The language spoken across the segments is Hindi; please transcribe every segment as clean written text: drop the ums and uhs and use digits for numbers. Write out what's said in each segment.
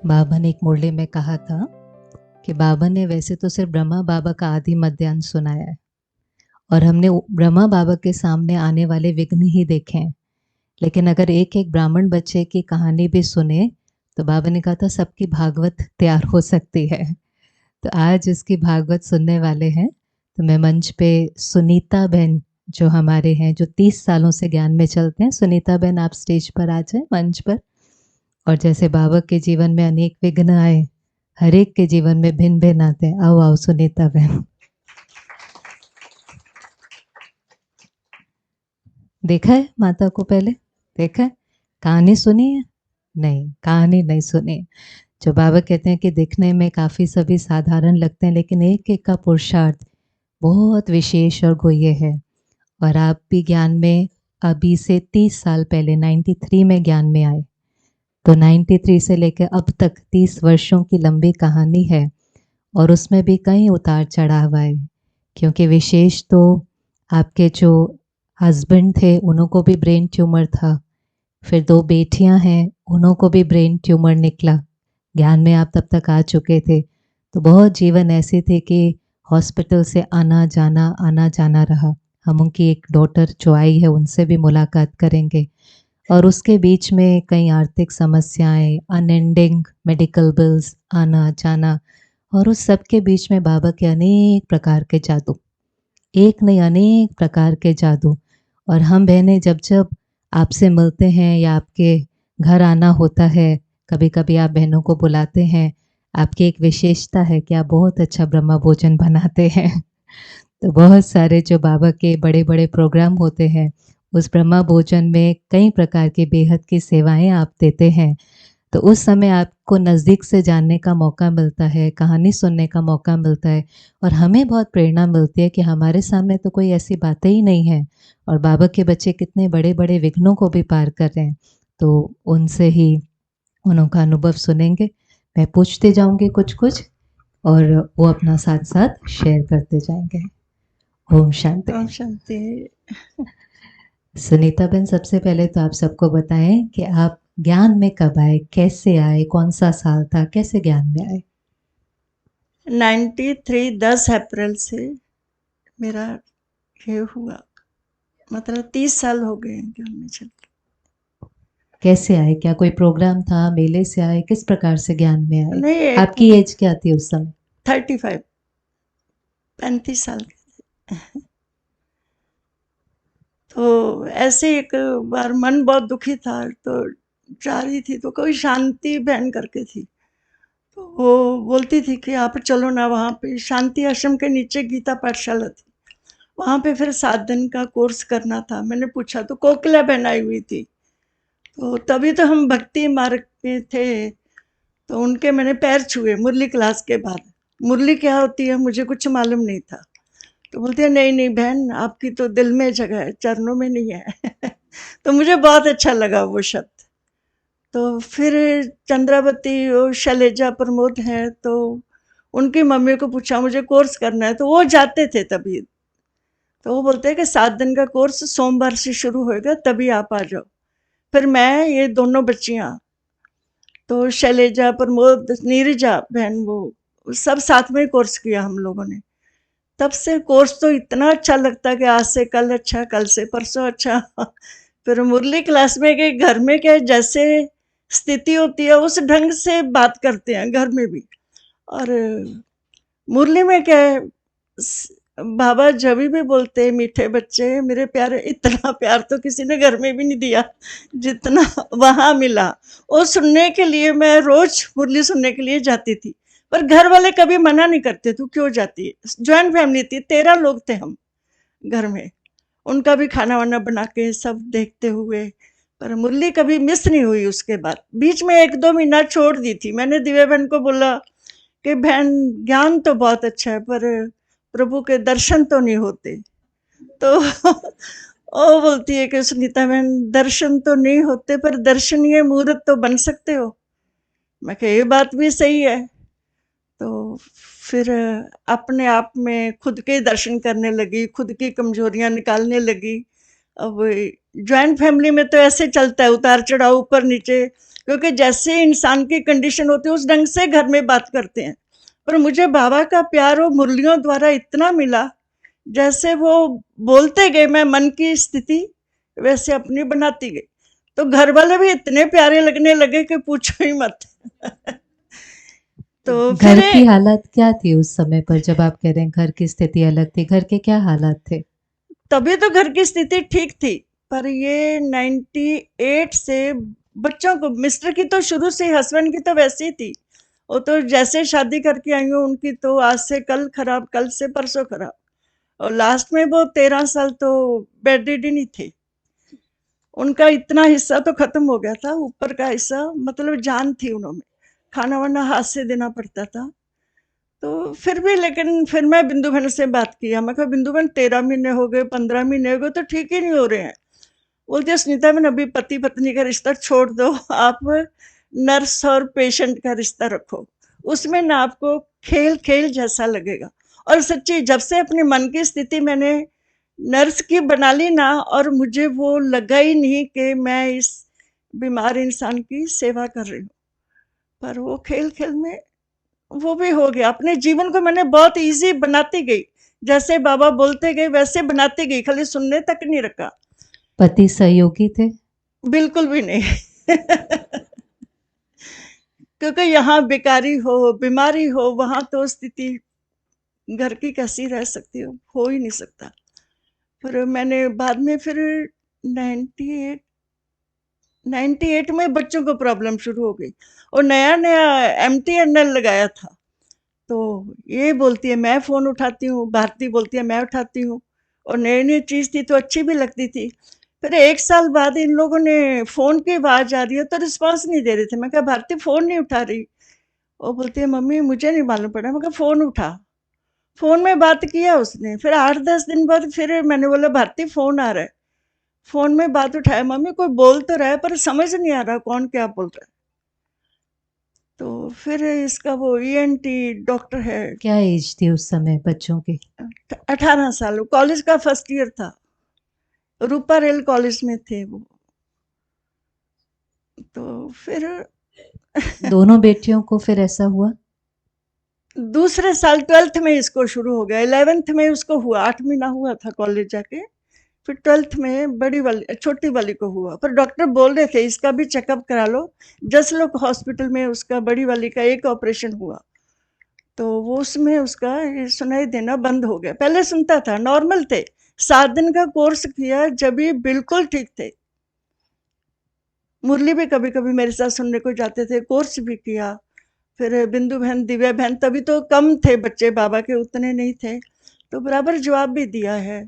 बाबा ने एक मुरली में कहा था कि बाबा ने वैसे तो सिर्फ ब्रह्मा बाबा का आदि मध्य अंत सुनाया है और हमने ब्रह्मा बाबा के सामने आने वाले विघ्न ही देखे हैं। लेकिन अगर एक एक ब्राह्मण बच्चे की कहानी भी सुने तो बाबा ने कहा था सबकी भागवत तैयार हो सकती है। तो आज इसकी भागवत सुनने वाले हैं। तो मैं मंच पे सुनीता बहन जो हमारे हैं, जो 30 सालों से ज्ञान में चलते हैं, सुनीता बहन आप स्टेज पर आ जाए मंच पर। और जैसे बाबा के जीवन में अनेक विघ्न आए, हर एक के जीवन में भिन्न भिन्न आते हैं। आओ आओ सुनीता बहन। देखा है माता को पहले? देखा है? कहानी सुनी है? नहीं, कहानी नहीं सुनी। जो बाबा कहते हैं कि दिखने में काफ़ी सभी साधारण लगते हैं, लेकिन एक एक का पुरुषार्थ बहुत विशेष और गुह्य है। और आप भी ज्ञान में अभी से 30 साल पहले 93 में ज्ञान में आए, तो 93 से लेकर अब तक 30 वर्षों की लंबी कहानी है। और उसमें भी कई उतार चढ़ाव आए, क्योंकि विशेष तो आपके जो हस्बैंड थे उनको भी ब्रेन ट्यूमर था, फिर 2 बेटियां हैं उन्हों को भी ब्रेन ट्यूमर निकला। ज्ञान में आप तब तक आ चुके थे, तो बहुत जीवन ऐसे थे कि हॉस्पिटल से आना जाना रहा। हम उनकी एक डॉटर जो आई है उनसे भी मुलाकात करेंगे। और उसके बीच में कई आर्थिक समस्याएं, अनएंडिंग मेडिकल बिल्स, आना जाना, और उस सब के बीच में बाबा के अनेक प्रकार के जादू, एक नहीं अनेक प्रकार के जादू। और हम बहनें जब जब आपसे मिलते हैं या आपके घर आना होता है, कभी कभी आप बहनों को बुलाते हैं, आपकी एक विशेषता है कि आप बहुत अच्छा ब्रह्मा भोजन बनाते हैं। तो बहुत सारे जो बाबा के बड़े बड़े प्रोग्राम होते हैं, उस ब्रह्मा भोजन में कई प्रकार की बेहद की सेवाएं आप देते हैं। तो उस समय आपको नज़दीक से जानने का मौका मिलता है, कहानी सुनने का मौका मिलता है, और हमें बहुत प्रेरणा मिलती है कि हमारे सामने तो कोई ऐसी बातें ही नहीं है और बाबा के बच्चे कितने बड़े बड़े विघ्नों को भी पार कर रहे हैं। तो उनसे ही उनका अनुभव सुनेंगे। मैं पूछते जाऊंगी कुछ कुछ और वो अपना साथ साथ शेयर करते जाएंगे। ओम शांति। ओम शांति। सुनीता बहन, सबसे पहले तो आप सबको बताएं कि आप ज्ञान में कब आए, कैसे आए, कौन सा साल था, कैसे ज्ञान में आए? 93 10 अप्रैल से मेरा ये हुआ, मतलब 30 साल हो गए हैं ज्ञान में चल। कैसे आए? क्या कोई प्रोग्राम था, मेले से आए, किस प्रकार से ज्ञान में आए? नहीं, एक आपकी एज क्या थी उस समय? 35 35 साल के। तो ऐसे एक बार मन बहुत दुखी था, तो जा रही थी तो कोई शांति बहन करके थी, तो वो बोलती थी कि आप चलो ना, वहाँ पे शांति आश्रम के नीचे गीता पाठशाला थी, वहाँ पे फिर 7 दिन का कोर्स करना था। मैंने पूछा तो कोकिला बहन आई हुई थी, तो तभी तो हम भक्ति मार्ग में थे, तो उनके मैंने पैर छुए मुरली क्लास के बाद। मुरली क्या होती है मुझे कुछ मालूम नहीं था, तो बोलते हैं नहीं नहीं बहन, आपकी तो दिल में जगह है, चरणों में नहीं है। तो मुझे बहुत अच्छा लगा वो शब्द। तो फिर चंद्रावती और शैलेजा प्रमोद हैं, तो उनकी मम्मी को पूछा मुझे कोर्स करना है, तो वो जाते थे तभी, तो वो बोलते हैं कि 7 दिन का कोर्स सोमवार से शुरू होएगा, तभी आप आ जाओ। फिर मैं, ये दोनों बच्चियां, तो शैलेजा प्रमोद नीरजा बहन, वो सब साथ में कोर्स किया हम लोगों ने। तब से कोर्स तो इतना अच्छा लगता है कि आज से कल अच्छा, कल से परसों अच्छा। फिर मुरली क्लास में के घर में क्या जैसे स्थिति होती है उस ढंग से बात करते हैं घर में भी। और मुरली में क्या है, बाबा जब भी बोलते हैं मीठे बच्चे मेरे प्यारे, इतना प्यार तो किसी ने घर में भी नहीं दिया जितना वहां मिला। वो सुनने के लिए मैं रोज मुरली सुनने के लिए जाती थी, पर घर वाले कभी मना नहीं करते, तू क्यों जाती है। ज्वाइंट फैमिली थी, 13 लोग थे हम घर में, उनका भी खाना वाना बना के सब देखते हुए, पर मुरली कभी मिस नहीं हुई। उसके बाद बीच में 1-2 महीना छोड़ दी थी। मैंने दिव्या बहन को बोला कि बहन ज्ञान तो बहुत अच्छा है, पर प्रभु के दर्शन तो नहीं होते। तो वो बोलती है कि सुनीता बहन, दर्शन तो नहीं होते पर दर्शनीय मूर्त तो बन सकते हो। मैं कहा ये बात भी सही है। तो फिर अपने आप में खुद के दर्शन करने लगी, खुद की कमजोरियां निकालने लगी, अब जॉइंट फैमिली में तो ऐसे चलता है, उतार चढ़ाव, ऊपर नीचे, क्योंकि जैसे इंसान की कंडीशन होती है उस ढंग से घर में बात करते हैं। पर मुझे बाबा का प्यार वो मुरलियों द्वारा इतना मिला, जैसे वो बोलते गए मैं मन की स्थिति वैसे अपनी बनाती गई, तो घर वाले भी इतने प्यारे लगने लगे कि पूछो ही मत। तो घर फिर की हालत क्या थी उस समय पर, जब आप कह रहे हैं घर की स्थिति अलग थी, घर के क्या हालात थे? तभी तो घर की स्थिति ठीक थी, पर ये 98 से बच्चों को, मिस्टर की तो शुरू से, हस्बैंड की तो वैसी ही थी, वो तो जैसे शादी करके आई हूँ उनकी तो आज से कल खराब, कल से परसों खराब, और लास्ट में वो 13 साल तो बेड रिडन ही थे। उनका इतना हिस्सा तो खत्म हो गया था, ऊपर का हिस्सा मतलब जान थी उन्होंने, खाना वाना हाथ से देना पड़ता था। तो फिर भी, लेकिन फिर मैं बिंदु बहन से बात किया, मैं कहा बिंदु बहन 13 महीने हो गए, 15 महीने हो गए, तो ठीक ही नहीं हो रहे हैं। बोलते हैं सुनीता बहन अभी पति पत्नी का रिश्ता छोड़ दो, आप नर्स और पेशेंट का रिश्ता रखो, उसमें ना आपको खेल खेल जैसा लगेगा। और सच्ची जब से अपने मन की स्थिति मैंने नर्स की बना ली ना, और मुझे वो लगा ही नहीं कि मैं इस बीमार इंसान की सेवा कर रही हूँ, पर वो खेल खेल में वो भी हो गया। अपने जीवन को मैंने बहुत इजी बनाती गई, जैसे बाबा बोलते गए वैसे बनाती गई, खाली सुनने तक नहीं रखा। पति सहयोगी थे? बिल्कुल भी नहीं। क्योंकि यहाँ बेकारी हो, बीमारी हो, वहां तो स्थिति घर की कैसी रह सकती हो ही नहीं सकता। फिर मैंने बाद में फिर 98 98 में बच्चों को प्रॉब्लम शुरू हो गई, और नया नया MTNL लगाया था, तो ये बोलती है मैं फोन उठाती हूँ, भारती बोलती है मैं उठाती हूँ, और नई नई चीज थी तो अच्छी भी लगती थी। फिर 1 साल बाद इन लोगों ने फोन की आवाज आ रही है तो रिस्पांस नहीं दे रहे थे, मैं कहा भारती फोन नहीं उठा रही, वो बोलती है मम्मी मुझे नहीं मालूम पड़ा, मैं कहा फोन उठा। फोन में बात किया उसने, फिर 8-10 दिन बाद फिर मैंने बोला भारती फोन आ रहा है, फोन में बात उठाया, मम्मी कोई बोल तो रहा है पर समझ नहीं आ रहा कौन क्या बोल रहा है। तो फिर इसका वो ENT डॉक्टर है, क्या एज थी उस समय बच्चों की? 18 साल, कॉलेज का फर्स्ट ईयर था, रूपा रेल कॉलेज में थे वो। तो फिर दोनों बेटियों को फिर ऐसा हुआ? दूसरे साल 12th में इसको शुरू हो गया, 11th में उसको हुआ, 8 महीना हुआ था कॉलेज जाके, फिर 12th में बड़ी वाली, छोटी वाली को हुआ, पर डॉक्टर बोल रहे थे इसका भी चेकअप करा लो, जसलोक हॉस्पिटल में उसका बड़ी वाली का एक ऑपरेशन हुआ, तो वो उसमें उसका सुनाई देना बंद हो गया। पहले सुनता था, नॉर्मल थे, 7 दिन का कोर्स किया जब भी बिल्कुल ठीक थे। मुरली भी कभी कभी मेरे साथ सुनने को जाते थे, कोर्स भी किया। फिर बिंदु बहन, दिव्या बहन, तभी तो कम थे बच्चे बाबा के, उतने नहीं थे, तो बराबर जवाब भी दिया है,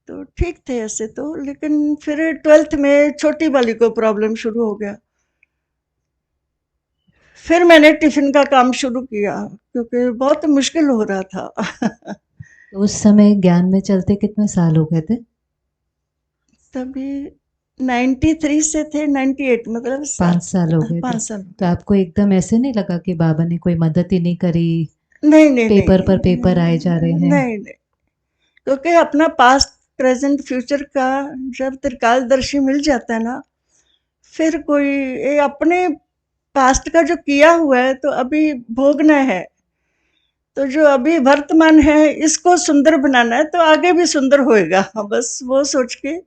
तो ठीक थे ऐसे तो। लेकिन फिर 12th में छोटी वाली को प्रॉब्लम शुरू हो गया, फिर मैंने टिफिन का काम शुरू किया क्योंकि बहुत मुश्किल हो रहा था। तो उस समय ज्ञान में चलते कितने साल हो गए थे? तभी 93 से थे 98, मतलब 5 साल हो गए थे। 5 साल। तो आपको एकदम ऐसे नहीं लगा कि बाबा ने कोई मदद ही नहीं करी, नहीं नहीं पेपर नहीं पर पेपर आए जा रहे हैं? नहीं नहीं, क्योंकि अपना पास्ट प्रेजेंट फ्यूचर का जब त्रिकालदर्शी मिल जाता है ना, फिर कोई ये अपने पास्ट का जो किया हुआ है तो अभी भोगना है, तो जो अभी वर्तमान है इसको सुंदर बनाना है, तो आगे भी सुंदर होएगा, बस वो सोच के।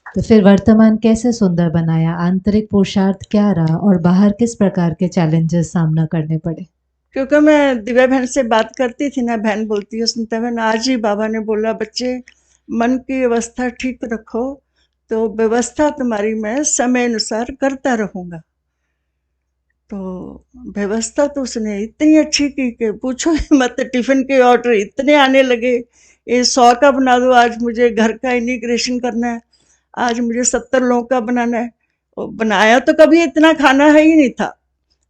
तो फिर वर्तमान कैसे सुंदर बनाया? आंतरिक पुरुषार्थ क्या रहा और बाहर किस प्रकार के चैलेंजेस सामना करने पड़े? क्योंकि मैं दिव्या बहन से बात करती थी ना, बहन बोलती है सुनता बहन आज ही बाबा ने बोला बच्चे मन की अवस्था ठीक रखो, तो व्यवस्था तुम्हारी मैं समय अनुसार करता रहूंगा। तो व्यवस्था तो उसने इतनी अच्छी की कि पूछो ही मत, टिफिन के ऑर्डर इतने आने लगे, ये 100 का बना दो, आज मुझे घर का इनिग्रेशन करना है, आज मुझे 70 लोगों का बनाना है। और बनाया तो कभी इतना खाना है ही नहीं था,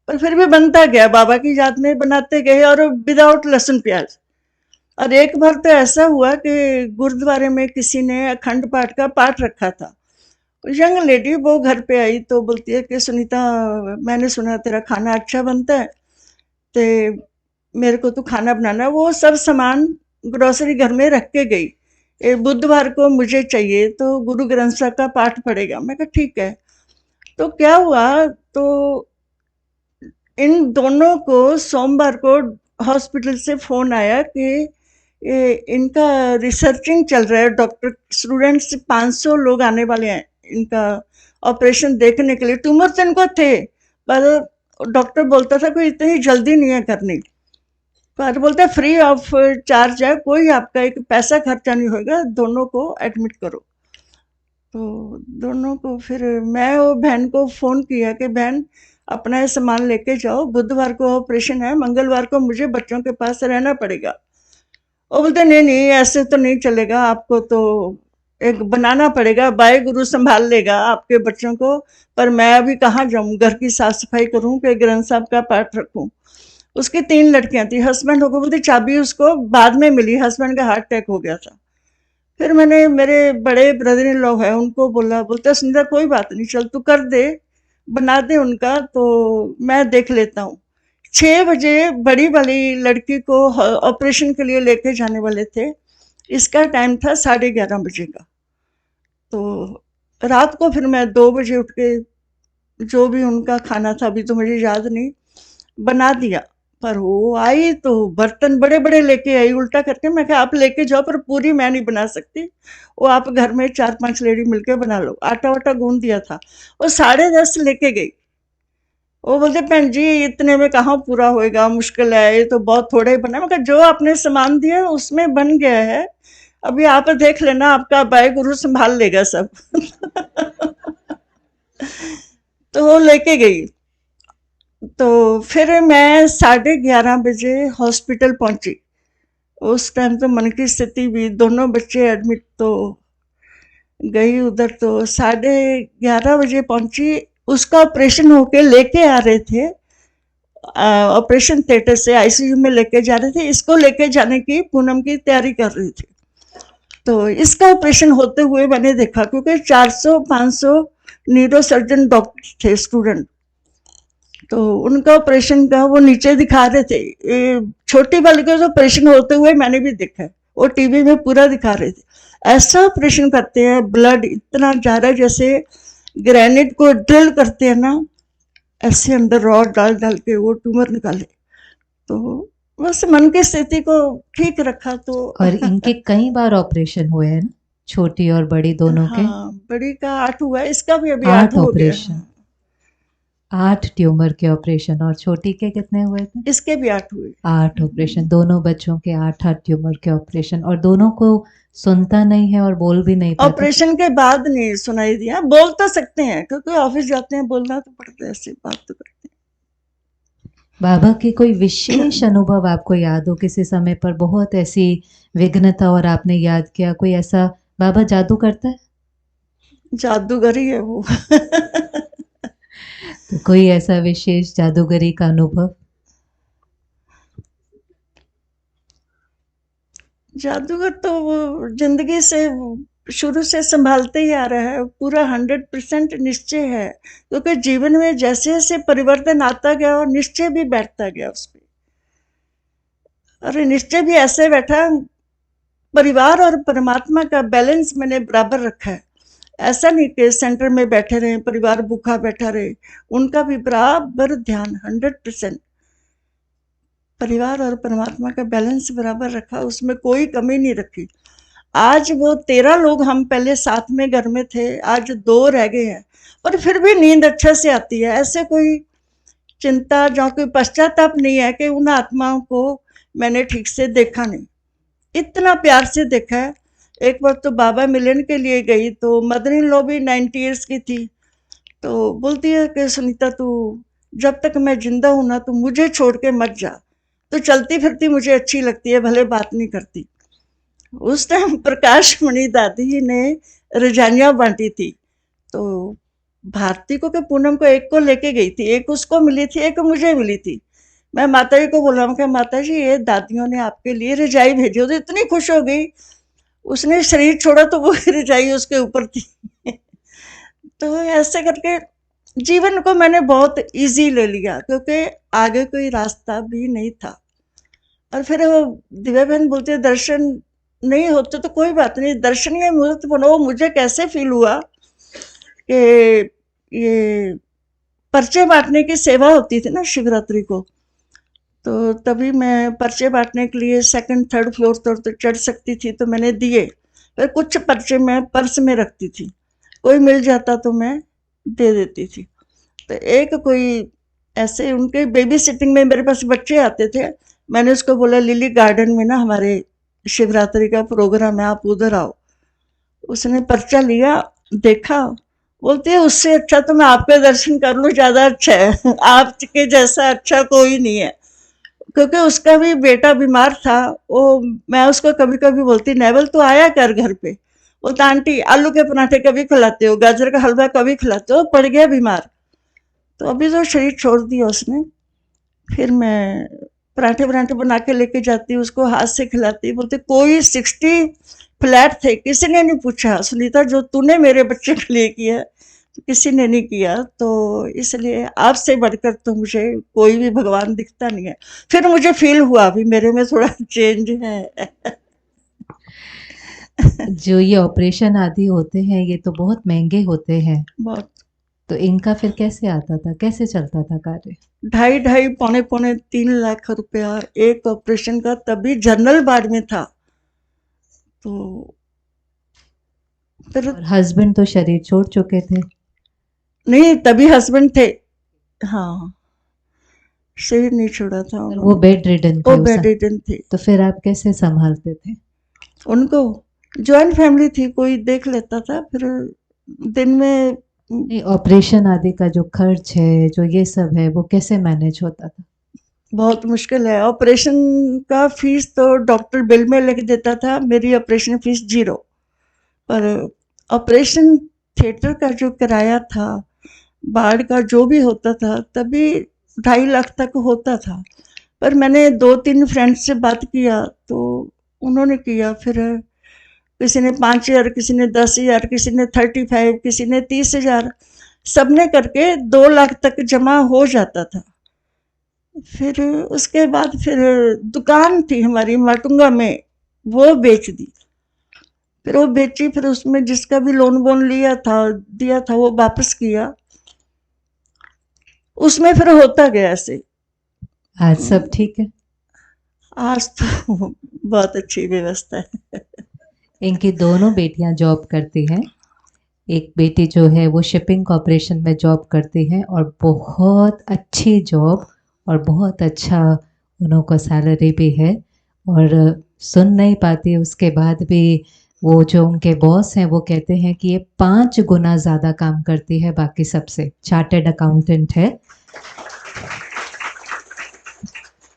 पर फिर भी बनता गया, बाबा की याद में बनाते गए, और विदाउट लहसुन प्याज। और एक बार तो ऐसा हुआ कि गुरुद्वारे में किसी ने अखंड पाठ का पाठ रखा था, यंग लेडी वो घर पे आई तो बोलती है कि सुनीता मैंने सुना तेरा खाना अच्छा बनता है, तो मेरे को तो खाना बनाना है। वो सब सामान ग्रोसरी घर में रख के गई, बुधवार को मुझे चाहिए तो गुरु ग्रंथ साहब का पाठ पड़ेगा। मैं कहा ठीक है। तो क्या हुआ, तो इन दोनों को सोमवार को हॉस्पिटल से फ़ोन आया कि इनका रिसर्चिंग चल रहा है, डॉक्टर स्टूडेंट्स 500 लोग आने वाले हैं इनका ऑपरेशन देखने के लिए। ट्यूमर तो इनको थे, पर डॉक्टर बोलता था कोई इतनी जल्दी नहीं है करनी, पर बोलता फ्री ऑफ चार्ज है, कोई आपका एक पैसा खर्चा नहीं होगा, दोनों को एडमिट करो। तो दोनों को फिर मैं और बहन को फ़ोन किया कि बहन अपना ये सामान लेके जाओ, बुधवार को ऑपरेशन है, मंगलवार को मुझे बच्चों के पास रहना पड़ेगा। वो बोलते नहीं नहीं ऐसे तो नहीं चलेगा, आपको तो एक बनाना पड़ेगा, बाय गुरु संभाल लेगा आपके बच्चों को, पर मैं अभी कहाँ जाऊँ, घर की साफ सफाई करूँ कि ग्रंथ साहब का पाठ रखूँ। उसकी 3 लड़कियां थी, हस्बैंड होकर बोलते चाबी उसको बाद में मिली, हस्बैंड का हार्ट अटैक हो गया था। फिर मैंने मेरे बड़े ब्रदर इन लॉ है उनको बोला, बोलता सुनीता कोई बात नहीं, चल तू कर दे, बना दे उनका, तो मैं देख लेता हूँ। 6 बजे बड़ी वाली लड़की को ऑपरेशन के लिए लेके जाने वाले थे, इसका टाइम था 11:30 बजे का। तो रात को फिर मैं 2 बजे उठ के जो भी उनका खाना था, अभी तो मुझे याद नहीं, बना दिया। पर वो आई तो बर्तन बड़े बड़े लेके आई उल्टा करके। मैं कहा आप लेके जाओ, पर पूरी मैं नहीं बना सकती, वो आप घर में 4-5 लेडी मिलके बना लो। आटा वाटा गूंद दिया था, वो 10:30 लेके गई। वो बोलते भैन जी इतने में कहाँ पूरा होएगा, मुश्किल है, ये तो बहुत थोड़ा ही बना। मैं कहा जो आपने सामान दिया उसमें बन गया है, अभी आप देख लेना, आपका बाय गुरु संभाल लेगा सब। तो वो लेके गई। तो फिर मैं 11:30 बजे हॉस्पिटल पहुंची। उस टाइम तो मन की स्थिति भी, दोनों बच्चे एडमिट, तो गई उधर। तो 11:30 बजे पहुंची, उसका ऑपरेशन होके लेके आ रहे थे, ऑपरेशन थिएटर से आईसीयू में लेके जा रहे थे, इसको लेके जाने की पूनम की तैयारी कर रही थी। तो इसका ऑपरेशन होते हुए मैंने देखा, क्योंकि 400-500 न्यूरो सर्जन डॉक्टर थे स्टूडेंट, तो उनका ऑपरेशन का वो नीचे दिखा रहे थे। छोटी वाली का ऑपरेशन होते हुए मैंने भी देखा है, वो टीवी में पूरा दिखा रहे थे। ऐसा ऑपरेशन करते हैं, ब्लड इतना जा रहा है जैसे ग्रेनाइट को ड्रिल करते हैं ना, ऐसे अंदर रॉड डाल डाल के वो ट्यूमर निकाले। तो बस मन की स्थिति को ठीक रखा। तो और इनके कई बार ऑपरेशन हुए हैं ना, छोटी और बड़ी दोनों के? हाँ, बड़ी का 8 हुआ है, इसका भी अभी 8 8 हो गया। ऑपरेशन, 8 ट्यूमर के ऑपरेशन। और छोटी के कितने हुए थे? इसके भी 8 हुए। 8 ऑपरेशन, दोनों बच्चों के 8-8 ट्यूमर के ऑपरेशन, और दोनों को सुनता नहीं है और बोल भी नहीं पाता। ऑपरेशन के बाद नहीं सुनाई दिया, बोल तो सकते हैं क्योंकि ऑफिस जाते हैं, बोलना तो पड़ता है, ऐसी बात तो करते हैं। बाबा की कोई विशेष अनुभव आपको याद हो, किसी समय पर बहुत ऐसी विघ्नता और आपने याद किया, कोई ऐसा? बाबा जादू करता है? जादूगरी है वो। तो कोई ऐसा विशेष जादूगरी का अनुभव? जादूगर तो वो जिंदगी से शुरू से संभालते ही आ रहा है, पूरा 100% निश्चय है, क्योंकि जीवन में जैसे जैसे परिवर्तन आता गया और निश्चय भी बैठता गया उसमें। अरे निश्चय भी ऐसे बैठा, परिवार और परमात्मा का बैलेंस मैंने बराबर रखा है। ऐसा नहीं कि सेंटर में बैठे रहे, परिवार भूखा बैठा रहे, उनका भी बराबर ध्यान 100%। परिवार और परमात्मा का बैलेंस बराबर रखा, उसमें कोई कमी नहीं रखी। आज वो 13 लोग हम पहले साथ में घर में थे, आज 2 रह गए हैं, पर फिर भी नींद अच्छे से आती है। ऐसे कोई चिंता या कोई पश्चाताप नहीं है कि उन आत्माओं को मैंने ठीक से देखा नहीं, इतना प्यार से देखा है। एक बार तो बाबा मिलन के लिए गई, तो मदर इन लॉ भी 90 ईयर्स की थी, तो बोलती है कि सुनीता तू जब तक मैं जिंदा हूं ना, तो मुझे छोड़ के मत जा, तो चलती फिरती मुझे अच्छी लगती है, भले बात नहीं करती। उस टाइम प्रकाश मणि दादी ने रजाइयाँ बांटी थी, तो भारती को के पूनम को एक को लेके गई थी, एक उसको मिली थी, एक मुझे मिली थी। मैं माता जी को बोला, मैं माता जी ये दादियों ने आपके लिए रजाई भेजी, तो इतनी खुश हो गई, उसने शरीर छोड़ा तो वो रजाई उसके ऊपर थी। तो ऐसे करके जीवन को मैंने बहुत इजी ले लिया, क्योंकि आगे कोई रास्ता भी नहीं था। और फिर वो दिव्या बहन बोलती है दर्शन नहीं होते तो कोई बात नहीं, दर्शनीय मुहूर्त बनो। मुझे कैसे फील हुआ कि ये पर्चे बांटने की सेवा होती थी ना शिवरात्रि को, तो तभी मैं पर्चे बांटने के लिए सेकंड थर्ड फ्लोर तो चढ़ सकती थी, तो मैंने दिए। फिर कुछ पर्चे मैं पर्स में रखती थी, कोई मिल जाता तो मैं दे देती थी। तो एक कोई ऐसे उनके बेबी सिटिंग में मेरे पास बच्चे आते थे, मैंने उसको बोला लिली गार्डन में ना हमारे शिवरात्रि का प्रोग्राम है, आप उधर आओ। उसने पर्चा लिया, देखा, बोलती है उससे अच्छा तो मैं आपके दर्शन कर लूँ, ज्यादा अच्छा है आपके जैसा अच्छा कोई नहीं है। क्योंकि उसका भी बेटा बीमार था। वो मैं उसको कभी कभी बोलती नेवल तो आया कर घर पे, बोलता आंटी आलू के पराठे कभी खिलाते हो, गाजर का हलवा कभी खिलाते हो, पड़ गया बीमार। तो अभी तो शरीर छोड़ दिया उसने। फिर मैं पराठे पराठे बना के लेके जाती, उसको हाथ से खिलाती। बोलते कोई 60 फ्लैट थे, किसी ने नहीं पूछा सुनीता जो तूने मेरे बच्चे के लिए किया है, तो किसी ने नहीं किया। तो इसलिए आपसे बढ़कर तो मुझे कोई भी भगवान दिखता नहीं है। फिर मुझे फील हुआ अभी मेरे में थोड़ा चेंज है। जो ये ऑपरेशन आदि होते हैं ये तो बहुत महंगे होते हैं, बहुत। तो इनका फिर कैसे आता था, कैसे चलता था कार्य? ढाई ढाई पौने पौने 3 लाख रुपया एक ऑपरेशन का, तभी जनरल वार्ड में था। तो फिर और हस्बैंड तो शरीर छोड़ चुके थे। नहीं, तभी हस्बैंड थे। हाँ, शरीर नहीं छोड़ा था और वो उन्होंने। बेड रिडन वो थे उस बेड समय, रिडन थे। तो फिर आप कैसे संभालते थे? उनको जॉइंट फैमिली थी, कोई देख लेता था। फिर दिन में नहीं, ऑपरेशन आदि का जो खर्च है, जो ये सब है, वो कैसे मैनेज होता था? बहुत मुश्किल है। ऑपरेशन का फीस तो डॉक्टर बिल में लिख देता था, मेरी ऑपरेशन फीस 0। पर ऑपरेशन थिएटर का जो किराया था, बाढ़ का जो भी होता था, तभी 2.5 लाख तक होता था। पर मैंने 2-3 फ्रेंड से बात किया तो उन्होंने किया। फिर किसी ने 5,000, किसी ने 10,000, किसी ने 35, किसी ने 30,000, सबने करके 2 लाख तक जमा हो जाता था। फिर उसके बाद फिर दुकान थी हमारी माटुंगा में, वो बेच दी। फिर वो बेची, फिर उसमें जिसका भी लोन वोन लिया था दिया था वो वापस किया। उसमें फिर होता गया ऐसे। आज सब ठीक है? आज तो बहुत अच्छी व्यवस्था है। इनकी दोनों बेटियां जॉब करती हैं। एक बेटी जो है वो शिपिंग कॉरपोरेशन में जॉब करती है और बहुत अच्छी जॉब और बहुत अच्छा उन्हों को सैलरी भी है। और सुन नहीं पाती उसके बाद भी वो जो उनके बॉस हैं वो कहते हैं कि ये 5 गुना ज़्यादा काम करती है बाकी सबसे। चार्टर्ड अकाउंटेंट है।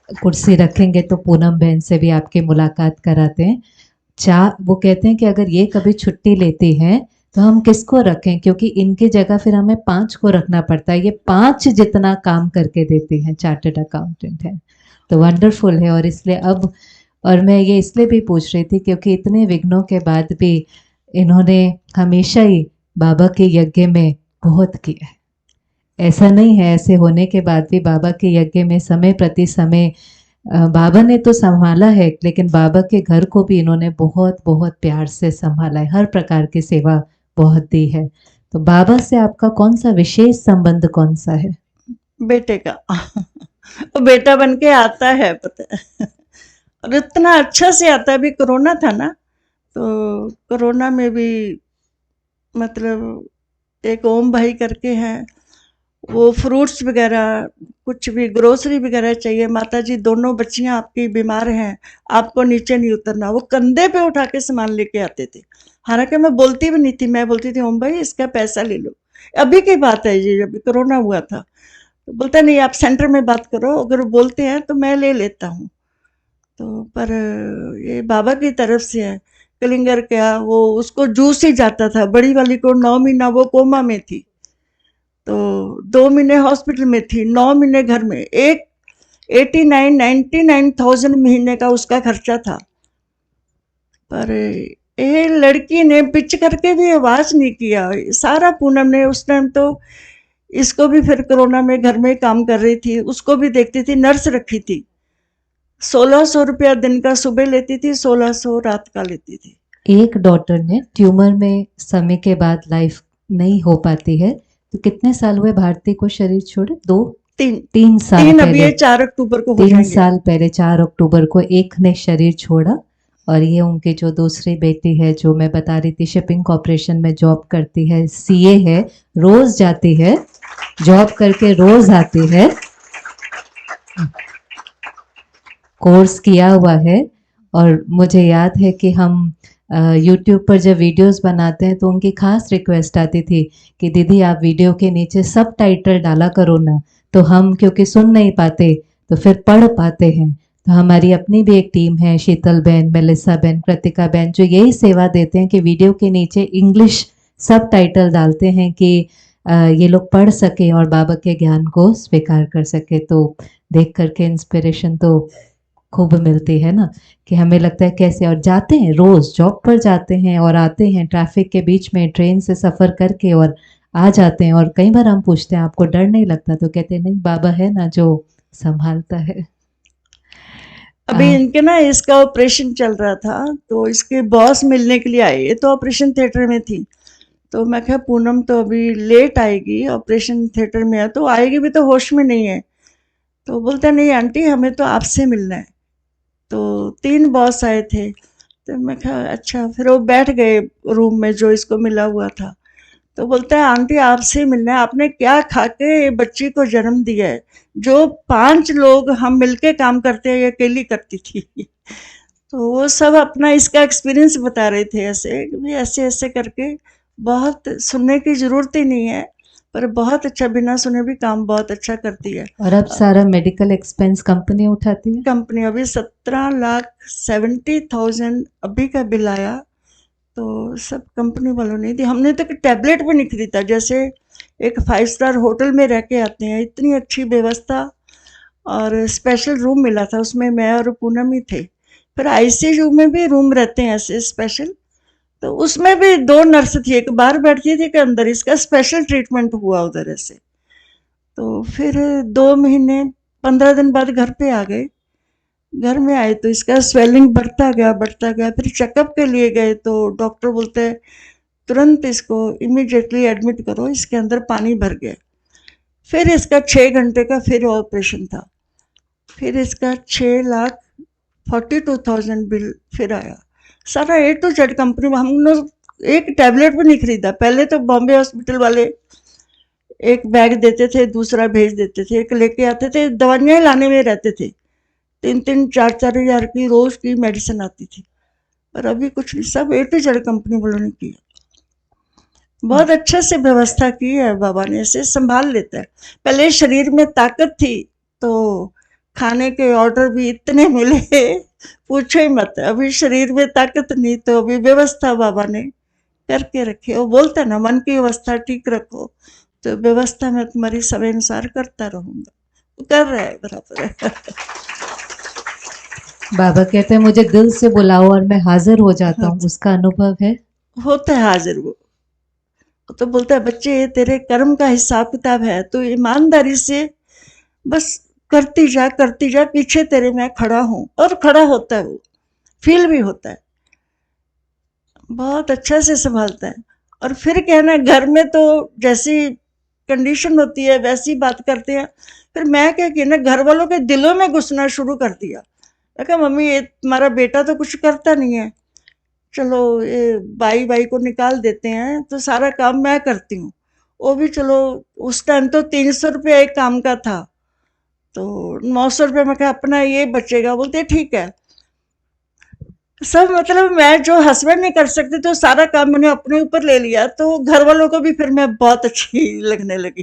कुर्सी रखेंगे तो पूनम बहन से भी आपकी मुलाकात कराते हैं। वो कहते हैं कि अगर ये कभी छुट्टी लेती हैं तो हम किसको रखें, क्योंकि इनकी जगह फिर हमें 5 को रखना पड़ता है। ये 5 जितना काम करके देती हैं, चार्टर्ड अकाउंटेंट है। तो वंडरफुल है। और इसलिए अब, और मैं ये इसलिए भी पूछ रही थी क्योंकि इतने विघ्नों के बाद भी इन्होंने हमेशा ही बाबा के यज्ञ में बहुत किया है। ऐसा नहीं है, ऐसे होने के बाद भी बाबा के यज्ञ में समय प्रति समय बाबा ने तो संभाला है, लेकिन बाबा के घर को भी इन्होंने बहुत बहुत प्यार से संभाला है, हर प्रकार की सेवा बहुत दी है। तो बाबा से आपका कौन सा विशेष संबंध कौन सा है? बेटे का वो बेटा बन के आता है, पता है। और इतना अच्छा से आता है। अभी कोरोना था ना, तो कोरोना में भी मतलब एक ओम भाई करके हैं, वो फ्रूट्स वगैरह कुछ भी ग्रोसरी वगैरह चाहिए, माता जी दोनों बच्चियां आपकी बीमार हैं, आपको नीचे नहीं उतरना, वो कंधे पे उठा के सामान लेके आते थे। हालांकि मैं बोलती भी नहीं थी, मैं बोलती थी ओम भाई इसका पैसा ले लो। अभी की बात है ये, जब कोरोना हुआ था। तो बोलता नहीं आप सेंटर में बात करो, अगर बोलते हैं तो मैं ले लेता हूँ। तो पर ये बाबा की तरफ से है। कलिंगर क्या, वो उसको जूस ही जाता था। बड़ी वाली को 9 महीना वो कोमा में थी, तो 2 महीने हॉस्पिटल में थी, 9 महीने घर में। एक 89-99,000 महीने का उसका खर्चा था। पर ये लड़की ने पिच करके भी आवाज नहीं किया। सारा पूनम ने उस टाइम तो, इसको भी फिर कोरोना में घर में काम कर रही थी, उसको भी देखती थी, नर्स रखी थी। 1600 रुपया दिन का सुबह लेती थी, 1600 रात का लेती थी। एक डॉटर ने ट्यूमर में समय के बाद लाइफ नहीं हो पाती है, तो कितने साल हुए भारती को शरीर छोड़े? 2 तीन 3 साल तीन अभी पहले, ये 4 अक्टूबर को हो 3 जाएंगे। साल पहले 4 अक्टूबर को एक ने शरीर छोड़ा। और ये उनकी जो दूसरी बेटी है, जो मैं बता रही थी शिपिंग कॉर्पोरेशन में जॉब करती है, सीए है, रोज जाती है, जॉब करके रोज आती है, कोर्स किया हुआ है। और मुझे याद है कि हम यूट्यूब पर जब वीडियोस बनाते हैं तो उनकी खास रिक्वेस्ट आती थी कि दीदी आप वीडियो के नीचे सब टाइटल डाला करो ना, तो हम क्योंकि सुन नहीं पाते तो फिर पढ़ पाते हैं। तो हमारी अपनी भी एक टीम है, शीतल बहन, मेलिसा बहन, कृतिका बहन, जो यही सेवा देते हैं कि वीडियो के नीचे इंग्लिश सब टाइटल डालते हैं कि ये लोग पढ़ सके और बाबा के ज्ञान को स्वीकार कर सके। तो देख करके इंस्पिरेशन तो खूब मिलती है ना, कि हमें लगता है कैसे, और जाते हैं रोज जॉब पर जाते हैं और आते हैं ट्रैफिक के बीच में ट्रेन से सफर करके और आ जाते हैं। और कई बार हम पूछते हैं आपको डर नहीं लगता, तो कहते हैं नहीं, बाबा है ना जो संभालता है। अभी इनके ना इसका ऑपरेशन चल रहा था, तो इसके बॉस मिलने के लिए आए। ये तो ऑपरेशन थिएटर में थी, तो मैं कहा पूनम तो अभी लेट आएगी, ऑपरेशन थिएटर में है, तो आएगी भी तो होश में नहीं है। तो बोलता नहीं आंटी हमें तो आपसे मिलना है। तो 3 बॉस आए थे, तो मैं कहा अच्छा। फिर वो बैठ गए रूम में जो इसको मिला हुआ था। तो बोलता है आंटी आपसे मिलना है, आपने क्या खा के बच्ची को जन्म दिया है, जो 5 लोग हम मिलके काम करते हैं ये अकेली करती थी। तो वो सब अपना इसका एक्सपीरियंस बता रहे थे, ऐसे कि ऐसे ऐसे करके। बहुत सुनने की जरूरत ही नहीं है, पर बहुत अच्छा, बिना सुने भी काम बहुत अच्छा करती है। और अब सारा मेडिकल एक्सपेंस कंपनी उठाती है। कंपनी अभी 17,70,000 अभी का बिल आया, तो सब कंपनी वालों ने दी। हमने तो टैबलेट भी नहीं खरीदा, जैसे एक 5 स्टार होटल में रह के आते हैं, इतनी अच्छी व्यवस्था। और स्पेशल रूम मिला था, उसमें मैं और पूनम ही थे। फिर आईसीयू में भी रूम रहते हैं ऐसे स्पेशल, तो उसमें भी 2 नर्स थी, एक बाहर बैठती थी, एक अंदर। इसका स्पेशल ट्रीटमेंट हुआ उधर ऐसे। तो फिर 2 महीने 15 दिन बाद घर पे आ गए। घर में आए तो इसका स्वेलिंग बढ़ता गया बढ़ता गया। फिर चेकअप के लिए गए तो डॉक्टर बोलते हैं तुरंत इसको इमीडिएटली एडमिट करो, इसके अंदर पानी भर गया। फिर इसका 6 घंटे का फिर ऑपरेशन था। फिर इसका 6,42,000 बिल फिर आया। सारा ए टू जेड कंपनी में। हम लोग एक टैबलेट भी नहीं खरीदा। पहले तो बॉम्बे हॉस्पिटल वाले एक बैग देते थे, दूसरा भेज देते थे, एक लेके आते थे, दवाइयाँ लाने में रहते थे। 3-3, 4-4 हजार की रोज की मेडिसिन आती थी। पर अभी कुछ नहीं, सब ए टू जेड कंपनी वालों ने किया। बहुत अच्छे से व्यवस्था की है बाबा ने, ऐसे संभाल लेता है। पहले शरीर में ताकत थी तो खाने के ऑर्डर भी इतने मिले, पूछो ही मत। अभी शरीर में ताकत नहीं, तो अभी व्यवस्था बाबा ने करके रखी है। वो बोलता है ना मन की व्यवस्था ठीक रखो, तो व्यवस्था मैं तुम्हारी समय अनुसार करता रहूंगा। वो कर रहा है बराबर। बाबा कहते हैं मुझे दिल से बुलाओ और मैं हाजिर हो जाता हूँ, उसका अनुभव है। होता है हाजिर वो। तो बोलता है बच्चे ये तेरे कर्म का हिसाब किताब है, तो ईमानदारी से बस करती जा, पीछे तेरे मैं खड़ा हूँ। और खड़ा होता है वो, फील भी होता है, बहुत अच्छा से संभालता है। और फिर कहना घर में तो जैसी कंडीशन होती है वैसी बात करते हैं। फिर मैं क्या किया ना, घर वालों के दिलों में घुसना शुरू कर दिया। मैं कहा मम्मी ये तुम्हारा बेटा तो कुछ करता नहीं है, चलो ये बाई बाई को निकाल देते हैं, तो सारा काम मैं करती हूँ। वो भी चलो, उस टाइम तो 300 रुपया एक काम का था, तो 900 रुपये में कहा अपना ये बचेगा। बोलते ठीक है। सब मतलब मैं जो हस्बैंड नहीं कर सकते तो सारा काम मैंने अपने ऊपर ले लिया, तो घर वालों को भी फिर मैं बहुत अच्छी लगने लगी।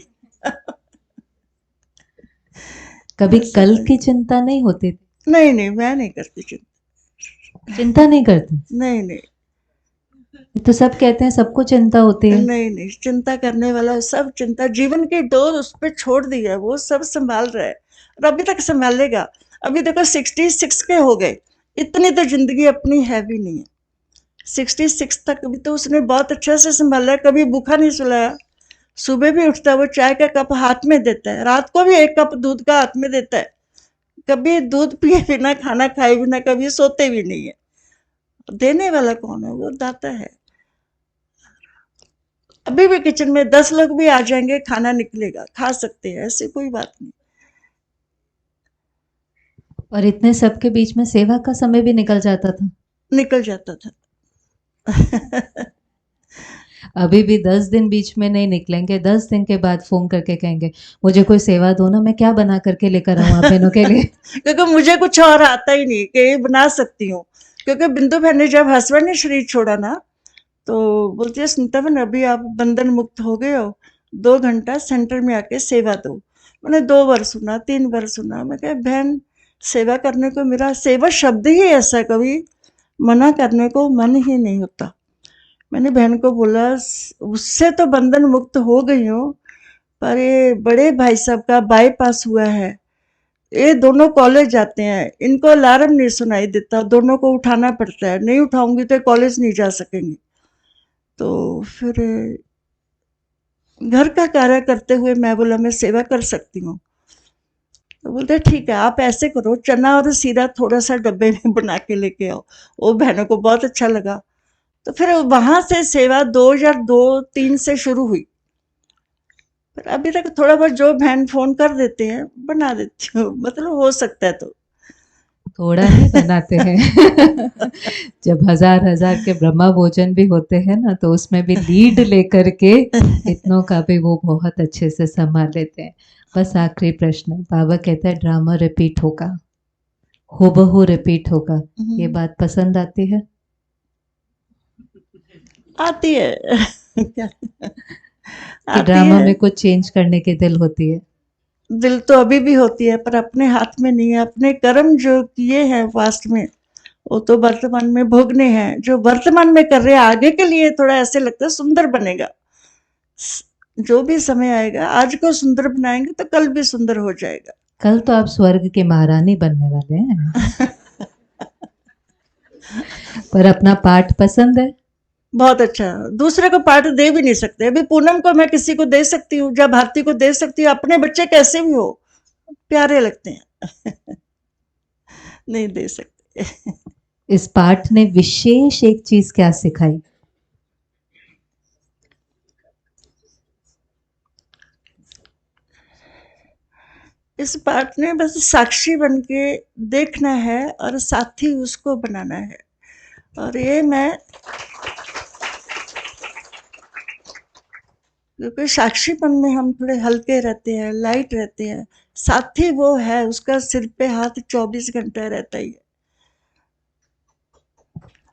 कभी कल की चिंता नहीं होती? नहीं नहीं, मैं नहीं करती चिंता। चिंता नहीं करते? नहीं नहीं तो सब कहते हैं सबको चिंता होती है। नहीं नहीं, चिंता करने वाला सब चिंता जीवन की डोर उस पर छोड़ दी है, वो सब संभाल रहा है और अभी तक संभालेगा। अभी देखो 66 के हो गए, इतनी तो जिंदगी अपनी है भी नहीं है। 66 तक भी तो उसने बहुत अच्छा से संभाला है, कभी भूखा नहीं सुलाया। सुबह भी उठता है वो चाय का कप हाथ में देता है, रात को भी एक कप दूध का हाथ में देता है। कभी दूध पिए बिना, खाना खाए बिना कभी सोते भी नहीं है। देने वाला कौन है? वो दाता है। अभी भी किचन में 10 लोग भी आ जाएंगे, खाना निकलेगा, खा सकते हैं, ऐसी कोई बात नहीं। और इतने सबके बीच में सेवा का समय भी निकल जाता था। निकल जाता था। अभी भी 10 दिन बीच में नहीं निकलेंगे, 10 दिन के बाद फोन करके कहेंगे मुझे कोई सेवा दो ना, मैं क्या बना करके लेकर आऊं आप बहनों के लिए। क्योंकि मुझे कुछ और आता ही नहीं कि ये बना सकती हूँ। क्योंकि बिंदु बहन ने जब हस्बैंड ने शरीर छोड़ा ना, तो बोलती है सुनीता बहन अभी आप बंधन मुक्त हो गए हो, 2 घंटा सेंटर में आके सेवा दो। मैंने 2 बार सुना, 3 बार सुना। मैं कहा बहन सेवा करने को, मेरा सेवा शब्द ही ऐसा, कभी मना करने को मन ही नहीं होता। मैंने बहन को बोला उससे तो बंधन मुक्त हो गई हूँ, पर ये बड़े भाई साहब का बाईपास हुआ है, ये दोनों कॉलेज जाते हैं, इनको अलार्म नहीं सुनाई देता, दोनों को उठाना पड़ता है, नहीं उठाऊंगी तो कॉलेज नहीं जा सकेंगी। तो फिर घर का कार्य करते हुए मैं बोला मैं सेवा कर सकती हूँ। तो बोलते ठीक है, आप ऐसे करो चना और सीरा थोड़ा सा डब्बे में बना के लेके आओ। वो बहनों को बहुत अच्छा लगा। तो फिर वहां से सेवा 2002-3 से शुरू हुई। पर अभी तक थोड़ा बहुत जो बहन फोन कर देते हैं बना देती हूँ, मतलब हो सकता है तो। थोड़ा ही बनाते हैं। जब हजार हजार के ब्रह्मा भोजन भी होते हैं ना, तो उसमें भी लीड लेकर के इतनों का भी वो बहुत अच्छे से संभाल लेते हैं। बस आखिरी प्रश्न, बाबा कहते हैं ड्रामा रिपीट होगा, हूबहू रिपीट होगा, ये बात पसंद आती है? आती है। कि आती ड्रामा है। में कुछ चेंज करने की दिल होती है? दिल तो अभी भी होती है, पर अपने हाथ में नहीं है। अपने कर्म जो किए हैं पास्ट में, वो तो वर्तमान में भोगने हैं। जो वर्तमान में कर रहे हैं आगे के लिए थोड़ा ऐसे लगता है सुंदर बनेगा। जो भी समय आएगा, आज को सुंदर बनाएंगे तो कल भी सुंदर हो जाएगा। कल तो आप स्वर्ग के महारानी बनने वाले हैं। पर अपना पाठ पसंद है? बहुत अच्छा। दूसरे को पार्ट दे भी नहीं सकते। अभी पूनम को मैं किसी को दे सकती हूँ, जब भारती को दे सकती हूँ, अपने बच्चे कैसे भी हो प्यारे लगते हैं। नहीं दे सकते। इस पाठ ने विशेष एक चीज क्या सिखाई? इस पाठ ने बस साक्षी बन के देखना है और साथी उसको बनाना है। और ये मैं, क्योंकि साक्षीपन में हम थोड़े हल्के रहते हैं, लाइट रहते हैं। साथी वो है, उसका सिर पे हाथ 24 घंटा रहता ही है।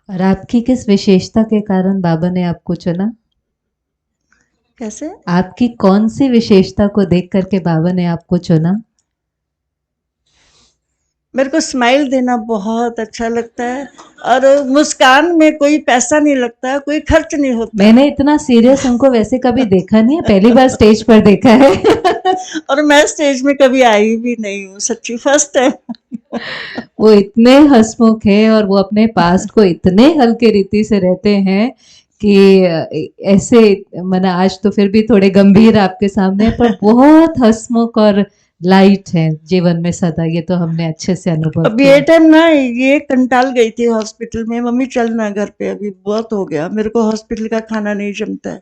और आपकी किस विशेषता के कारण बाबा ने आपको चुना? कैसे? आपकी कौन सी विशेषता को देख करके बाबा ने आपको चुना? मेरे को स्माइल देना बहुत अच्छा लगता है, और मुस्कान में कोई पैसा नहीं लगता, कोई खर्च नहीं होता। मैंने इतना सीरियस उनको वैसे कभी देखा नहीं है, पहली बार स्टेज पर देखा है। और मैं स्टेज में कभी आई भी नहीं हूँ, सच्ची फर्स्ट टाइम। वो इतने हंसमुख है और वो अपने पास्ट को इतने हल्के रीति से रहते हैं कि ऐसे, मैंने आज तो फिर भी थोड़े गंभीर आपके सामने, पर बहुत हंसमुख और लाइट है जीवन में सदा, ये तो हमने अच्छे से अनुभव अभी किया। ये टाइम ना, ये कंटाल गई थी हॉस्पिटल में, मम्मी चलना घर पे, अभी बहुत हो गया, मेरे को हॉस्पिटल का खाना नहीं जमता है।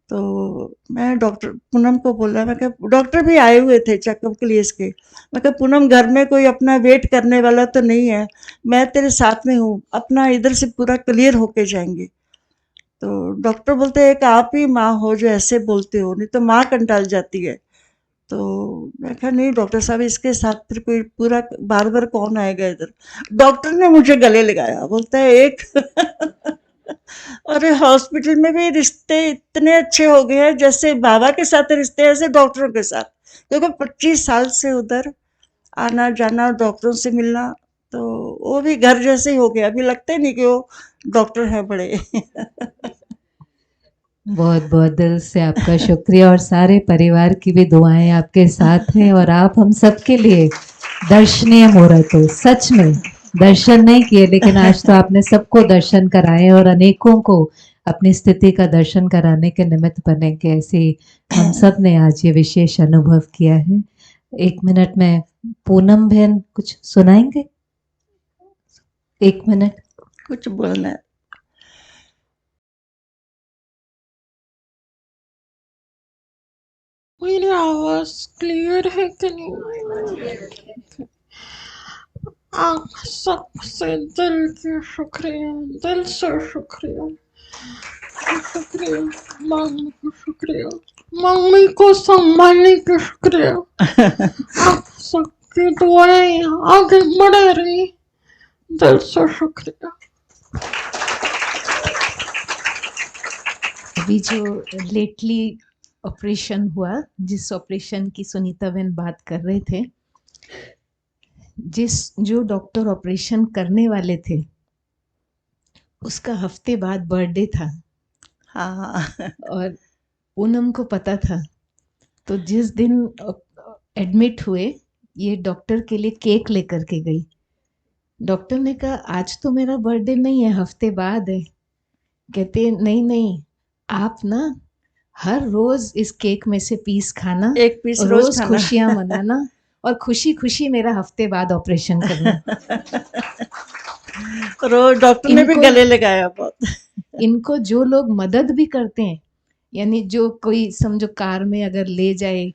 तो मैं डॉक्टर पूनम को बोला, मैं कहा डॉक्टर भी आए हुए थे चेकअप के लिए इसके, मैं कहा पूनम घर में कोई अपना वेट करने वाला तो नहीं है, मैं तेरे साथ में हूँ, अपना इधर से पूरा क्लियर होके जाएंगे। तो डॉक्टर बोलते हैं एक आप ही माँ हो जो ऐसे बोलते हो, नहीं तो माँ कंटाल जाती है। तो मैं कहा नहीं डॉक्टर साहब, इसके साथ फिर कोई पूरा बार बार कौन आएगा इधर। डॉक्टर ने मुझे गले लगाया, बोलता है एक अरे हॉस्पिटल में भी रिश्ते इतने अच्छे हो गए हैं, जैसे बाबा के साथ रिश्ते ऐसे डॉक्टरों के साथ। क्योंकि 25 साल से उधर आना जाना, डॉक्टरों से मिलना, तो वो भी घर जैसे ही हो गया। अभी लगता ही नहीं कि वो डॉक्टर है बड़े। बहुत बहुत दिल से आपका शुक्रिया, और सारे परिवार की भी दुआएं आपके साथ हैं, और आप हम सबके लिए दर्शनीय मुहूर्त हो। सच में दर्शन नहीं किए, लेकिन आज तो आपने सबको दर्शन कराए और अनेकों को अपनी स्थिति का दर्शन कराने के निमित्त बनेंगे, ऐसे हम सब ने आज ये विशेष अनुभव किया है। 1 मिनट में पूनम बहन कुछ सुनाएंगे? 1 मिनट। कुछ बोलना है? मेरी आवाज क्लियर है कि नहीं? आप सबसे दिल की शुक्रिया, दिल से शुक्रिया, शुक्रिया, मम्मी को शुक्रिया, मम्मी को संभालने की शुक्रिया। आप सबकी दुआएं आगे बढ़े रही, दिल से शुक्रिया। अभी जो लेटली ऑपरेशन हुआ, जिस ऑपरेशन की सुनीता बहन बात कर रहे थे, जो डॉक्टर ऑपरेशन करने वाले थे उसका हफ्ते बाद बर्थडे था। हाँ और पूनम को पता था, तो जिस दिन एडमिट हुए ये डॉक्टर के लिए केक लेकर के गई। डॉक्टर ने कहा आज तो मेरा बर्थडे नहीं है, हफ्ते बाद है। कहते नहीं नहीं, आप ना हर रोज इस केक में से पीस खाना, 1 पीस और रोज रोज खाना। खुशियां मनाना, और खुशी खुशी मेरा हफ्ते बाद ऑपरेशन करना। रोज डॉक्टर ने भी गले लगाया बहुत। इनको जो लोग मदद भी करते हैं, यानी जो कोई समझो कार में अगर ले जाए,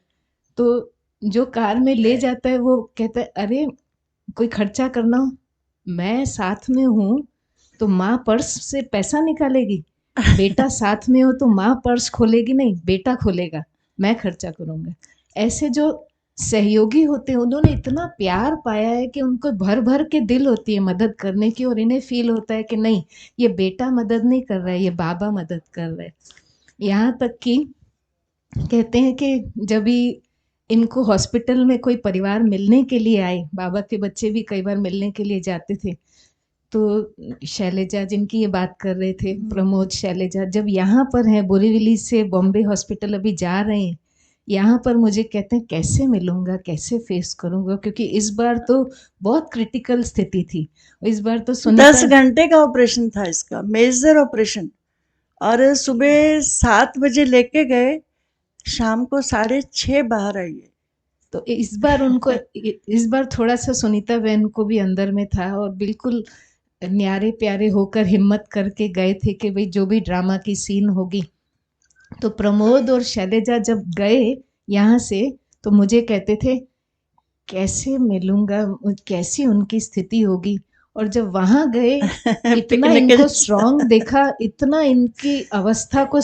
तो जो कार में ले जाता है वो कहता है अरे कोई खर्चा करना हो, मैं साथ में हूँ तो माँ पर्स से पैसा निकालेगी, बेटा साथ में हो तो माँ पर्स खोलेगी नहीं, बेटा खोलेगा, मैं खर्चा करूँगा। ऐसे जो सहयोगी होते हैं उन्होंने इतना प्यार पाया है कि उनको भर भर के दिल होती है मदद करने की, और इन्हें फील होता है कि नहीं ये बेटा मदद नहीं कर रहा है, ये बाबा मदद कर रहे हैं। यहाँ तक कि कहते हैं कि जब भी इनको हॉस्पिटल में कोई परिवार मिलने के लिए आए, बाबा के बच्चे भी कई बार मिलने के लिए जाते थे, तो शैलजा जिनकी ये बात कर रहे थे, प्रमोद शैलजा, जब यहाँ पर हैं बोरीवली से बॉम्बे हॉस्पिटल अभी जा रहे हैं, यहाँ पर मुझे कहते हैं कैसे मिलूंगा, कैसे फेस करूंगा, क्योंकि इस बार तो बहुत क्रिटिकल स्थिति थी। इस बार तो 10 घंटे का ऑपरेशन था इसका, मेजर ऑपरेशन। और सुबह 7 बजे लेके गए, शाम को 6:30 बाहर आई है। तो इस बार उनको इस बार थोड़ा सा सुनीता बहन को भी अंदर में था, और बिल्कुल न्यारे प्यारे होकर हिम्मत करके गए थे कि भाई जो भी ड्रामा की सीन होगी। तो प्रमोद और शैलजा जब गए यहाँ से, तो मुझे कहते थे कैसे मिलूंगा, कैसी उनकी स्थिति होगी। और जब वहां गए इतना इनको स्ट्रांग देखा, इतना इनकी अवस्था को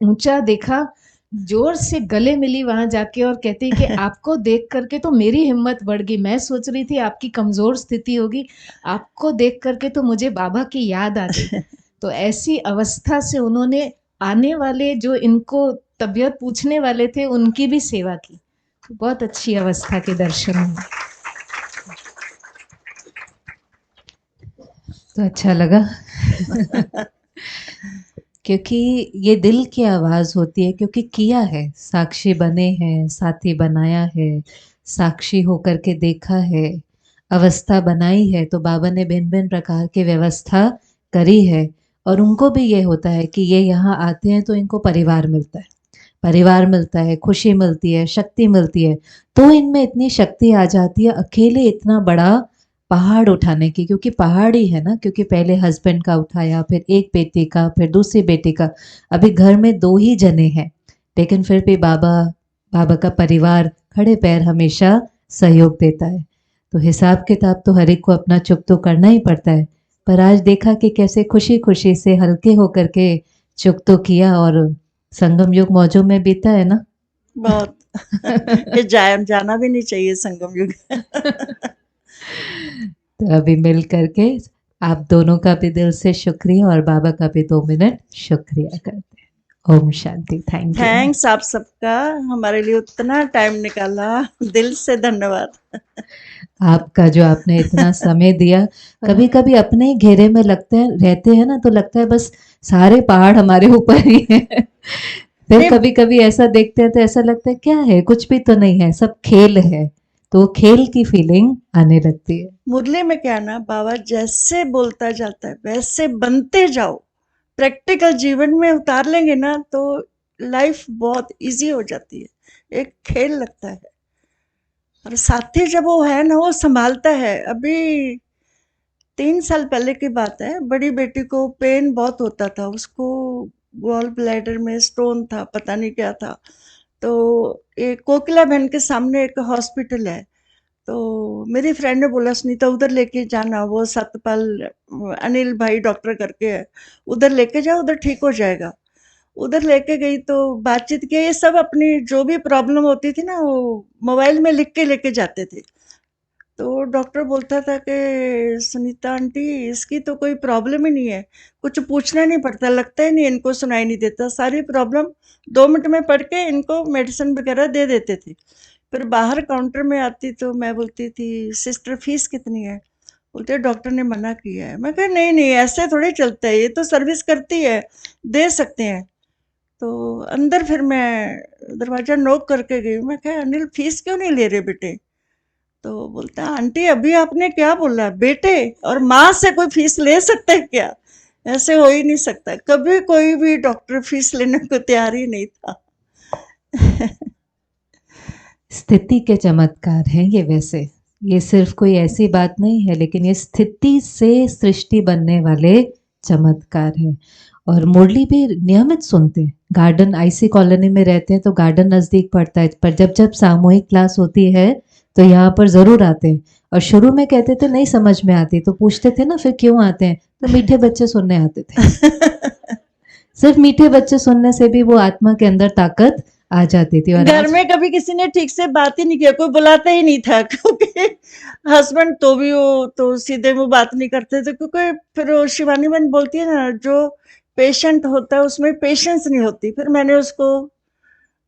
ऊंचा देखा, जोर से गले मिली वहां जाके, और कहती कि आपको देख करके तो मेरी हिम्मत बढ़ गई। मैं सोच रही थी आपकी कमजोर स्थिति होगी, आपको देख करके तो मुझे बाबा की याद आ गई। तो ऐसी अवस्था से उन्होंने आने वाले जो इनको तबीयत पूछने वाले थे उनकी भी सेवा की। बहुत अच्छी अवस्था के दर्शन हुए। तो अच्छा लगा क्योंकि ये दिल की आवाज होती है, क्योंकि किया है, साक्षी बने हैं, साथी बनाया है, साक्षी होकर के देखा है, अवस्था बनाई है, तो बाबा ने भिन्न भिन्न प्रकार की व्यवस्था करी है। और उनको भी ये होता है कि ये यहाँ आते हैं तो इनको परिवार मिलता है, परिवार मिलता है, खुशी मिलती है, शक्ति मिलती है। तो इनमें इतनी शक्ति आ जाती है अकेले इतना बड़ा पहाड़ उठाने की, क्योंकि पहाड़ ही है ना, क्योंकि पहले हस्बैंड का उठाया, फिर एक बेटी का, फिर दूसरी बेटी का, अभी घर में 2 ही जने हैं, लेकिन फिर भी बाबा का परिवार खड़े पैर हमेशा सहयोग देता है। तो हिसाब किताब तो हर एक को अपना चुप तो करना ही पड़ता है, पर आज देखा कि कैसे खुशी खुशी से हल्के होकर के चुप तो किया, और संगम युग मौजों में बीता है ना बहुत ये जाना भी नहीं चाहिए संगम युग। तो अभी मिल करके आप दोनों का भी दिल से शुक्रिया, और बाबा का भी 2 मिनट शुक्रिया करते हैं। Om Shanti. Thank you. Thanks आप सबका, हमारे लिए उतना टाइम निकाला, दिल से धन्यवाद। आपका जो आपने इतना समय दिया, कभी कभी अपने ही घेरे में रहते हैं ना, तो लगता है बस सारे पहाड़ हमारे ऊपर ही है। फिर कभी कभी ऐसा देखते हैं तो ऐसा लगता है क्या है, कुछ भी तो नहीं है, सब खेल है, तो खेल की फीलिंग आने लगती है। मुरली में क्या ना, बाबा जैसे बोलता जाता है वैसे बनते जाओ, प्रैक्टिकल जीवन में उतार लेंगे ना तो लाइफ बहुत इजी हो जाती है, एक खेल लगता है। और साथी जब वो है ना, वो संभालता है। अभी 3 साल पहले की बात है, बड़ी बेटी को पेन बहुत होता था, उसको गॉल ब्लैडर में स्टोन था, पता नहीं क्या था। तो एक कोकिला बहन के सामने एक हॉस्पिटल है, तो मेरी फ्रेंड ने बोला सुनीता उधर लेके जाना, वो सतपाल अनिल भाई डॉक्टर करके है, उधर लेके जाओ, उधर ठीक हो जाएगा। उधर लेके गई तो बातचीत की, ये सब अपनी जो भी प्रॉब्लम होती थी ना, वो मोबाइल में लिख के लेके जाते थे। तो डॉक्टर बोलता था कि सुनीता आंटी, इसकी तो कोई प्रॉब्लम ही नहीं है, कुछ पूछना नहीं पड़ता, लगता ही नहीं इनको सुनाई नहीं देता, सारी प्रॉब्लम 2 मिनट में पढ़ के इनको मेडिसिन वगैरह दे देते थे। फिर बाहर काउंटर में आती तो मैं बोलती थी सिस्टर फीस कितनी है? बोलते डॉक्टर ने मना किया है। मैं कहा नहीं नहीं, ऐसे थोड़ी चलता है, ये तो सर्विस करती है, दे सकते हैं। तो अंदर फिर मैं दरवाजा नॉक करके गई, मैं कहा अनिल फीस क्यों नहीं ले रहे बेटे? तो बोलता है आंटी अभी आपने क्या बोला, बेटे और माँ से कोई फीस ले सकता है क्या? ऐसे हो ही नहीं सकता। कभी कोई भी डॉक्टर फीस लेने को तैयार ही नहीं था। स्थिति के चमत्कार हैं ये। वैसे ये सिर्फ कोई ऐसी बात नहीं है, लेकिन ये स्थिति से सृष्टि बनने वाले चमत्कार हैं। और मुरली भी नियमित सुनते हैं। गार्डन आईसी कॉलोनी में रहते हैं तो गार्डन नज़दीक पड़ता है, पर जब जब सामूहिक क्लास होती है तो यहाँ पर ज़रूर आते हैं। और शुरू में कहते थे नहीं समझ में आती, तो पूछते थे ना फिर क्यों आते हैं, तो मीठे बच्चे सुनने आते थे। सिर्फ मीठे बच्चे सुनने से भी वो आत्मा के अंदर ताकत आ जाती थी। और घर में कभी किसी ने ठीक से बात ही नहीं किया, कोई बुलाता ही नहीं था, क्योंकि हस्बैंड तो भी वो तो सीधे मुंह बात नहीं करते थे, क्योंकि फिर वो शिवानी बहन बोलती है ना, जो पेशेंट होता है उसमें पेशेंस नहीं होती। फिर मैंने उसको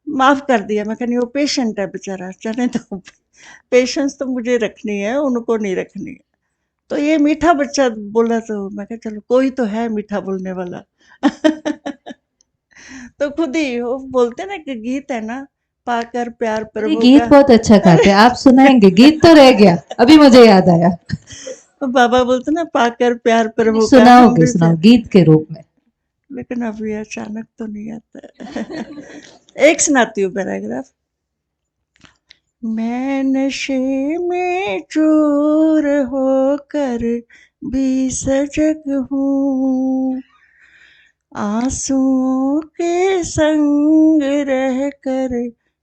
माफ कर दिया, मैं कहनी वो पेशेंट है बेचारा, चले तो पेशेंस तो मुझे रखनी है, उनको नहीं रखनी है। तो ये मीठा बच्चा बोला तो मैं कहा चलो कोई तो है मीठा बोलने वाला। तो खुद ही वो बोलते ना कि गीत है ना, पाकर प्यार ये प्रभु गीत का। बहुत अच्छा गाते हैं, आप सुनाएंगे? गीत तो रह गया, अभी मुझे याद आया। बाबा बोलते ना, पाकर प्यार प्रभु का हम सुनाओगे, भी सुनाओ थे। गीत के रूप में। लेकिन अभी अचानक तो नहीं आता। एक सुनाती हूँ पैराग्राफ। मैं नशे में चूर होकर भी सजग हूँ, आंसुओं के संग रहकर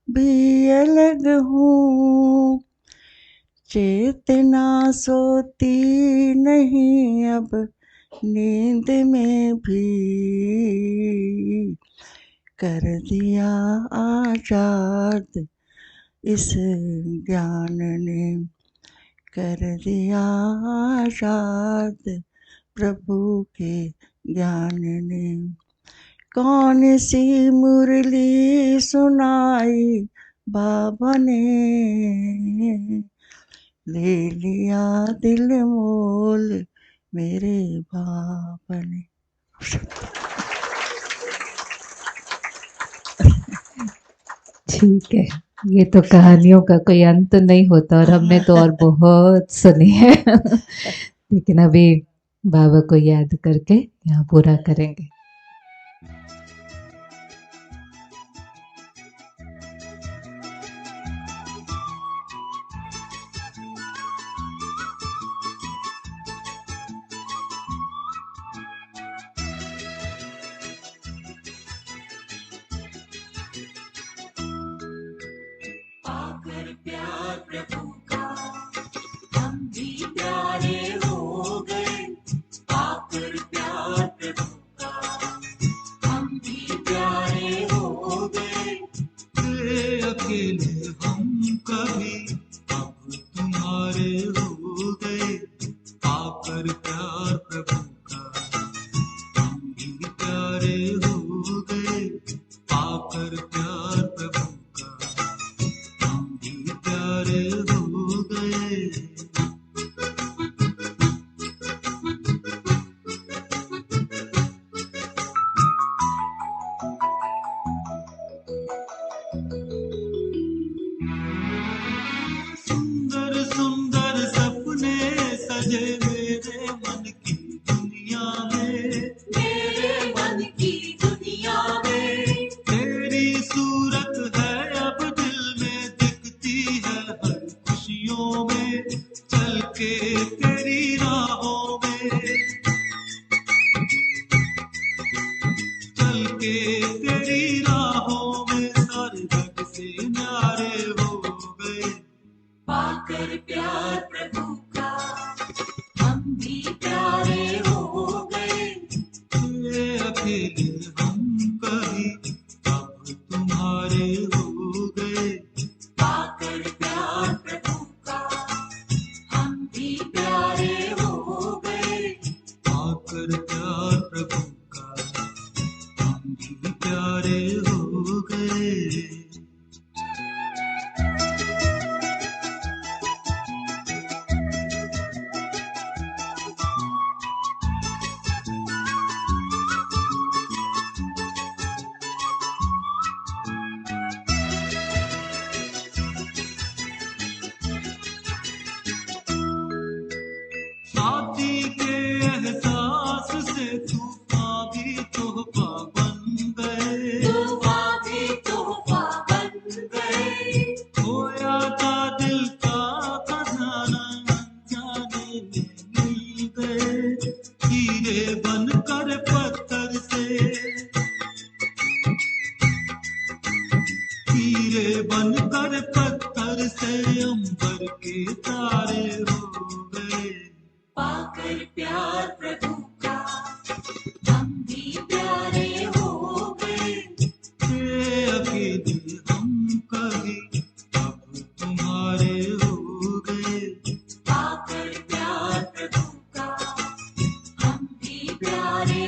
भी अलग हूँ, चेतना सोती नहीं अब नींद में भी, कर दिया आजाद इस ज्ञान ने, कर दिया आजाद प्रभु के ज्ञान ने। कौन सी मुरली सुनाई बाबा ने, ले लिया दिल मोल मेरे बाबा ने। ठीक है, ये तो कहानियों का कोई अंत नहीं होता, और हमने तो और बहुत सुनी है। लेकिन अभी बाबा को याद करके यहाँ पूरा करेंगे। पाकर प्यार प्रभु का हम भी प्यारे हो गए, पाकर प्यार प्रभु का हम भी प्यारे हो गए, थे अकेले हम कभी अब तुम्हारे हो गए, पाकर प्यार प्रभु का हम भी प्यारे हो गए, पाकर प्यार प्रभु प्यारे हो गए। सुंदर सुंदर सपने सजे मेरे मन की दुनिया में, मेरे मन की से तूफान भी तोहफा बन गए, तूफान भी तोहफा बन गए। खोया था दिल का खजाना अनजाने में मिल गए, हीरे बनकर पत्थर से, हीरे बनकर पत्थर से अंबर के तारे हो गए। पाकर प्यार प्रभु का हम भी प्यारे हो गए। थे अकेले हम कभी अब तुम्हारे हो गए। पाकर प्यार प्रभु का हम भी प्यारे